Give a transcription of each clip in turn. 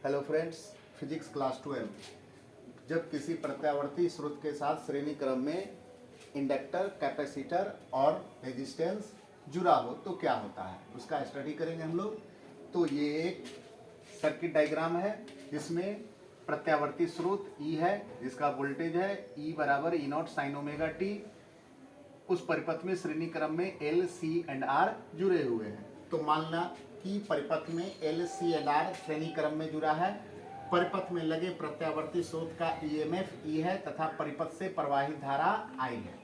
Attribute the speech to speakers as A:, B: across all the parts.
A: Hello friends, physics class 12। जब किसी प्रत्यावर्ती स्रोत के साथ श्रेणी क्रम में इंडक्टर, कैपेसिटर और रेजिस्टेंस जुड़ा हो तो क्या होता है, उसका स्टडी करेंगे हम लोग। तो ये एक सर्किट डायग्राम है जिसमें प्रत्यावर्ती स्रोत E है, जिसका वोल्टेज है E बराबर E0 साइन ओमेगा टी। उस परिपथ में श्रेणी क्रम में L, C एंड R जुड़े हुए हैं। तो मानना कि परिपथ में L, C एंड R श्रेणी क्रम में जुड़ा है। परिपथ में लगे प्रत्यावर्ती स्रोत का EMF E है तथा परिपथ से प्रवाहित धारा I है।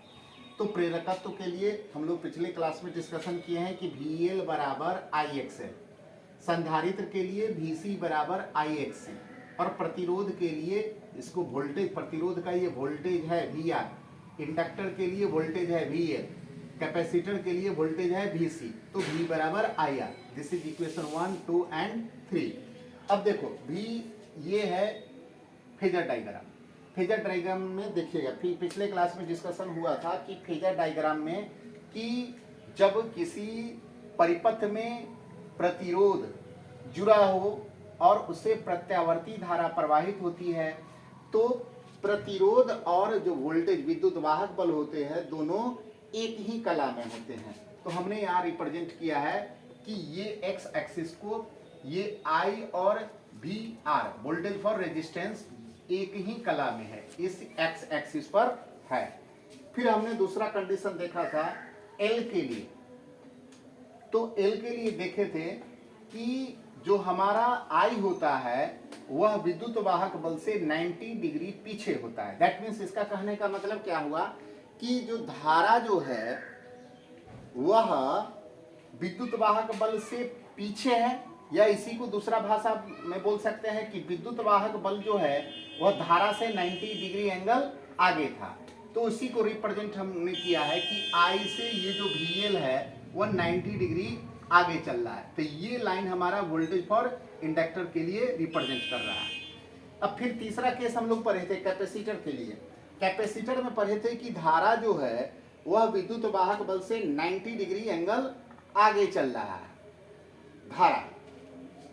A: तो प्रेरकत्व के लिए हम लोग पिछले क्लास में डिस्कशन किए हैं कि VL बराबर IXL, संधारित्र के लिए VC बराबर IXC और प्रतिरोध के लिए इसको वोल्टेज, प्रतिरोध का ये वोल्टेज है VR, इंडक्टर के लिए वोल्टेज है VL, कैपेसिटर के लिए वोल्टेज है VC। तो V बराबर IR। This is equation 1, 2 and 3। अब देखो V ये है फेजर डायग्राम। फेजर डायग्राम में देखिएगा, पिछले क्लास में डिस्कशन हुआ था कि फेजर डायग्राम में कि जब किसी परिपथ में प्रतिरोध जुड़ा हो और उससे प्रत्यावर्ती धारा प्रवाहित होती है तो प्रतिरोध और जो वोल्टेज विद्युत वाहक बल होते हैं दोनों एक ही कला में होते हैं। तो हमने यहाँ रिप्रेजेंट किया है कि ये एक्स एक्सिस को, ये I और VR वोल्टेज फॉर रेजिस्टेंस एक ही कला में है, इस एक्स एक्सिस पर है। फिर हमने दूसरा कंडीशन देखा था L के लिए। तो L के लिए देखे थे कि जो हमारा I होता है वह विद्युत वाहक बल से 90 डिग्री पीछे होता है। दैट मीन्स इसका कहने का मतलब क्या हुआ कि जो धारा जो है वह विद्युत वाहक बल से पीछे है, या इसी को दूसरा भाषा में बोल सकते हैं कि विद्युत वाहक बल जो है वह धारा से 90 डिग्री एंगल आगे था। तो उसी को रिप्रेजेंट हमने किया है कि I से ये जो VL है वह 90 डिग्री आगे चल रहा है। तो ये लाइन हमारा वोल्टेज फॉर इंडक्टर के लिए रिप्रेजेंट कर रहा है। अब फिर तीसरा केस हम लोग पढ़े थे कैपेसिटर के लिए। कैपेसिटर में पढ़े थे कि धारा जो है वह विद्युत वाहक बल से 90 डिग्री एंगल आगे चल रहा है। धारा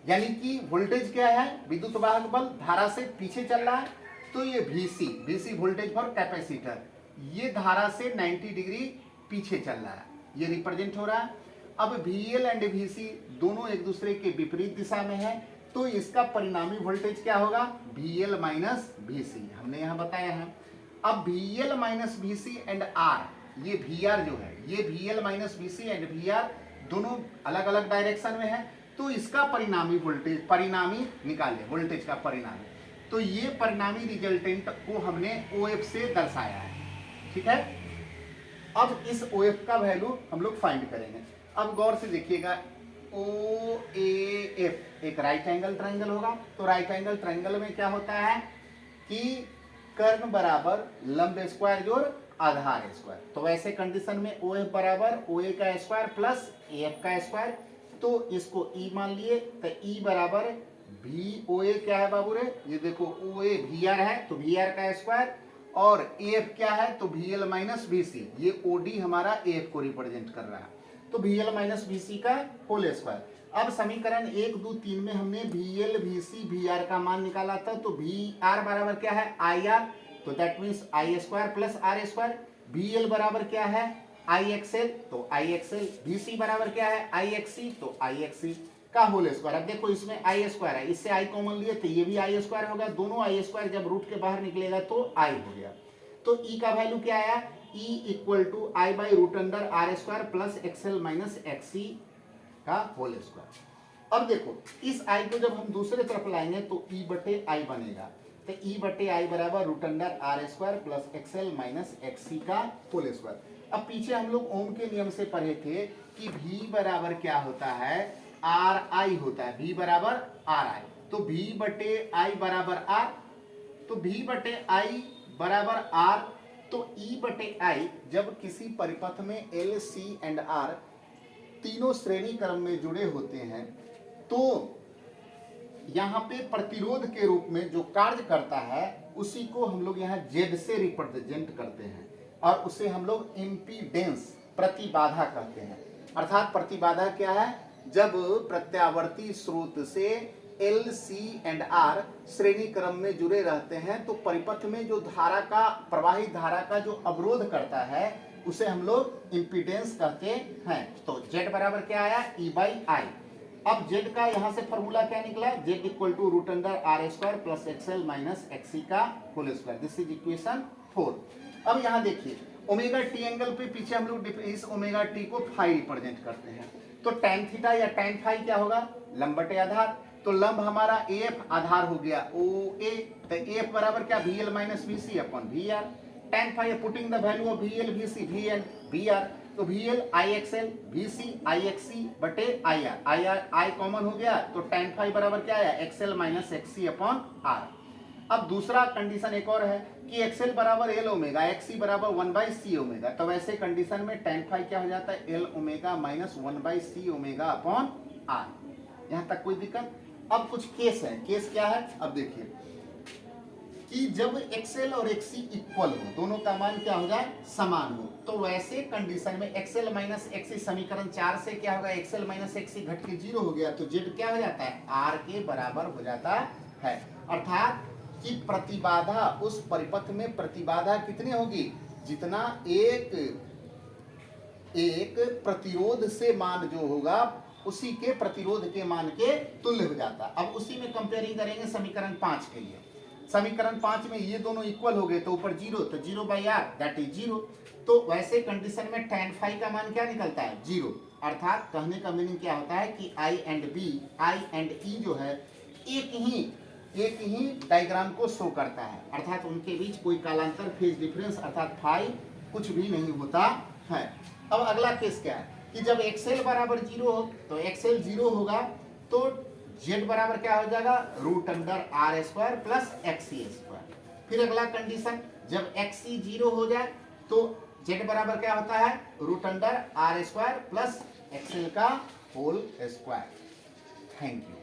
A: यानी कि वोल्टेज क्या है, विद्युत वाहक बल धारा से पीछे चल रहा है। तो ये VC वोल्टेज फॉर कैपेसिटर, ये धारा से 90 डिग्री पीछे चल रहा है, ये रिप्रेजेंट हो रहा है। अब VL एंड VC दोनों एक दूसरे के विपरीत दिशा में है, तो इसका परिणामी वोल्टेज क्या होगा, VL माइनस VC, हमने यहाँ बताया है। अब VL minus VC and R, ये VR जो है, ये VL minus VC and VR दोनों अलग अलग डायरेक्शन में है। तो इसका परिणामी वोल्टेज, परिणामी निकाले वोल्टेज का परिणामी, तो ये परिणामी रिजल्टेंट को हमने OF से दर्शाया है। ठीक है, अब इस OF का वैल्यू हम लोग फाइंड करेंगे। अब गौर से देखिएगा, OAF एक राइट एंगल ट्रायंगल होगा। तो राइट एंगल ट्रायंगल में क्या होता है कि कर्ण बराबर लंब स्क्वायर जोड़ आधार स्क्वायर। तो वैसे कंडीशन में OF बराबर OA का स्क्वायर प्लस AF का स्क्वायर। तो इसको E मान लिए, तो E बराबर VOA क्या है बाबू रे, ये देखो OA VR है तो VR का स्क्वायर, और AF क्या है तो VL माइनस VC, ये OD हमारा AF को रिप्रेजेंट कर रहा है। तो VL माइनस VC का होल स्क्वायर। अब समीकरण 1, 2, 3 में हमने VL, VC, VR का मान निकाला था। तो VR बराबर क्या है IR, तो that means I square plus R square. VL बराबर क्या है IXL, तो IXL। VC बराबर क्या है IXC, तो IXC का होल स्क्वायर। अब देखो इसमें I स्क्वायर है, इससे I कॉमन लिए तो ये भी I स्क्वायर होगा, दोनों I स्क्वायर जब रूट के बाहर निकलेगा तो I हो गया। तो E का वैल्यू क्या आया, E equal to I by root under R square plus XL minus XC का होल स्क्वायर। अब देखो इस I को जब हम दूसरे तरफ लाएंगे तो E बटे I बनेगा। तो E बटे I बराबर root under R square plus XL minus XC का होल स्क्वायर। अब पीछे हम लोग ओम के नियम से पढ़े थे कि V बराबर क्या होता है, RI होता है, V बराबर RI। तो V बटे I बराबर R, तो V बटे I बराबर R। तो E बटे I जब किसी परिपथ में L, C एंड R तीनों श्रेणी क्रम में जुड़े होते हैं तो यहाँ पे प्रतिरोध के रूप में जो कार्य करता है उसी को हम लोग यहाँ Z से रिप्रेजेंट करते हैं और उसे हम लोग इम्पीडेंस, प्रतिबाधा कहते हैं। अर्थात प्रतिबाधा क्या है, जब प्रत्यावर्ती स्रोत से एल, सी एंड आर श्रेणी क्रम में जुड़े रहते हैं तो परिपथ में जो धारा का, प्रवाहित धारा का जो अवरोध करता है उसे हम लोग इम्पीडेंस कहते हैं। तो Z बराबर क्या आया, E/I। अब Z का यहां से फॉर्मूला क्या निकला, Z equal to root under R square plus XL minus XC का whole square. This is equation 4। अब यहां देखिए ओमेगा टी एंगल पे पीछे हम लोग इस ओमेगा टी को फाई रिप्रेजेंट करते हैं। तो tan थीटा या tan फाई क्या होगा, लंब बटे आधार। तो लंब हमारा AF आधार हो गया OA, तो AF बराबर क्या, VL minus VC upon VR। tan phi putting the value of VL VC VN VR, तो VL IXL VC IXC बटे IR, I कॉमन हो गया तो tan फाई बराबर क्या आया, XL minus XC upon R। अब दूसरा कंडीशन एक और है कि XL बराबर L ओमेगा, XC बराबर 1/C ओमेगा। तो वैसे कंडीशन में tan फाई क्या हो जाता है, L omega minus 1/C omega upon R। यहां तक कोई दिक्कत। अब कुछ केस है, केस क्या है, अब देखिए कि जब XL और XC इक्वल हो, दोनों का मान क्या हो जाए, समान हो, तो वैसे कंडीशन में XL माइनस XC समीकरण 4 से क्या होगा, XL माइनस XC घट के 0 हो गया तो Z क्या हो जाता है, R के बराबर हो जाता है। अर्थात कि प्रतिबाधा, उस परिपथ में प्रतिबाधा कितनी होगी, जितना एक प्रतिरोध से मान जो होगा उसी के प्रतिरोध के मान के तुल्य हो जाता। अब उसी में कंपेयरिंग करेंगे समीकरण 5 के लिए। समीकरण 5 में ये दोनों इक्वल हो गए तो ऊपर 0, तो 0/R दैट इज 0। तो वैसे कंडीशन में tan फाई का मान क्या निकलता है, 0। अर्थात कहने का मीनिंग क्या होता है कि I and B, I and E जो है एक ही डायग्राम को शो करता है, अर्थात उनके बीच कोई कालांतर फेज डिफरेंस अर्थात फाई कुछ भी नहीं होता है। अब अगला केस क्या है कि जब XL बराबर 0 हो, तो XL 0 होगा तो Z बराबर क्या हो जाएगा, root under R square plus XC square. फिर अगला कंडीशन जब XC 0 हो जाए तो Z बराबर क्या होता है, root under R square plus XL का होल स्क्वायर। Thank you.